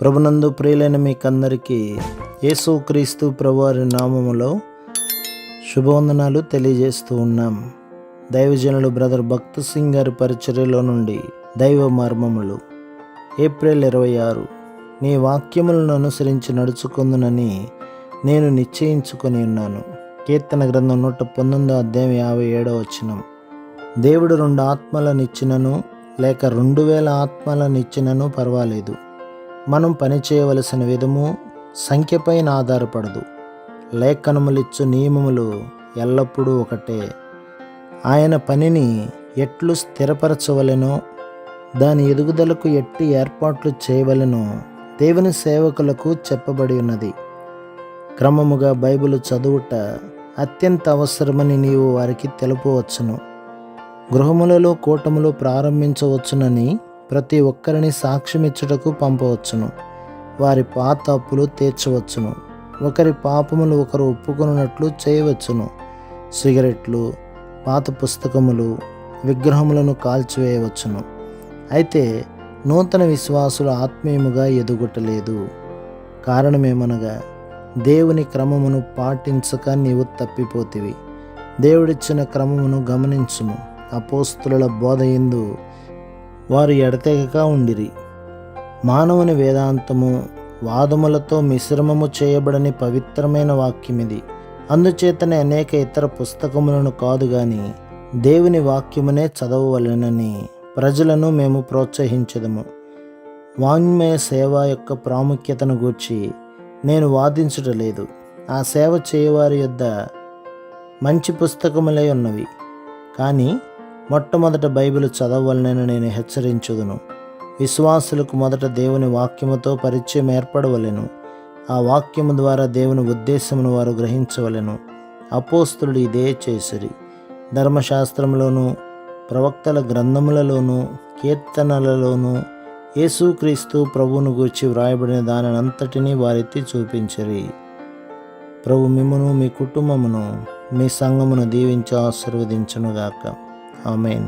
ప్రభునందు ప్రియులైన మీకందరికీ యేసుక్రీస్తు ప్రభువారి నామములో శుభవందనాలు తెలియజేస్తూ ఉన్నాం. దైవజనులు బ్రదర్ భక్త్ సింగ్ గారి పరిచర్యలో నుండి దైవ మర్మములు. ఏప్రిల్ 26. నీ వాక్యములను అనుసరించి నడుచుకుందునని నేను నిశ్చయించుకొని ఉన్నాను. కీర్తన గ్రంథం 119 అధ్యాయం 57వ వచనం. దేవుడు 2 ఆత్మలనిచ్చినను లేక 2000 ఆత్మలనిచ్చినను పర్వాలేదు. మనం పనిచేయవలసిన విధము సంఖ్యపైన ఆధారపడదు. లేఖనములిచ్చు నియమములు ఎల్లప్పుడూ ఒకటే. ఆయన పనిని ఎట్లు స్థిరపరచవలెనో, దాని ఎదుగుదలకు ఎట్టి ఏర్పాట్లు చేయవలెనో దేవుని సేవకులకు చెప్పబడి ఉన్నది. క్రమముగా బైబిలు చదువుట అత్యంత అవసరమని నీవు వారికి తెలుపవచ్చును. గృహములలో కూటములు ప్రారంభించవచ్చునని ప్రతి ఒక్కరిని సాక్ష్యమిచ్చుటకు పంపవచ్చును. వారి పాత అప్పులు తీర్చవచ్చును. ఒకరి పాపములు ఒకరు ఒప్పుకొనున్నట్లు చేయవచ్చును. సిగరెట్లు, పాత పుస్తకములు, విగ్రహములను కాల్చివేయవచ్చును. అయితే నూతన విశ్వాసులు ఆత్మీయముగా ఎదుగుటలేదు. కారణమేమనగా దేవుని క్రమమును పాటించక నీవు తప్పిపోతివి. దేవుడిచ్చిన క్రమమును గమనించుము. అపోస్తుల బోధ యందు వారు ఎడతెగక ఉండిరి. మానవుని వేదాంతము వాదములతో మిశ్రమము చేయబడని పవిత్రమైన వాక్యమిది. అందుచేతనే అనేక ఇతర పుస్తకములను కాదు గాని దేవుని వాక్యమునే చదవవలెనని ప్రజలను మేము ప్రోత్సహించెదము. వాంగ్మయ సేవ యొక్క ప్రాముఖ్యతను గూర్చి నేను వాదించుటలేదు. ఆ సేవ చేయవారి యొద్ద మంచి పుస్తకములే ఉన్నవి. కానీ మొట్టమొదట బైబిల్ చదవవలనని నేను హెచ్చరించుదును. విశ్వాసులకు మొదట దేవుని వాక్యముతో పరిచయం ఏర్పడవలెను. ఆ వాక్యము ద్వారా దేవుని ఉద్దేశమును వారు గ్రహించవలెను. అపోస్తులు ఇదే చేసిరి. ధర్మశాస్త్రములోను, ప్రవక్తల గ్రంథములలోను, కీర్తనలలోను యేసుక్రీస్తు ప్రభువును గూర్చి వ్రాయబడిన దానినంతటినీ వారెత్తి చూపించిరి. ప్రభు మిమ్మును, మీ కుటుంబమును, మీ సంఘమును దీవించి ఆశీర్వదించునుగాక. ఆమేన్.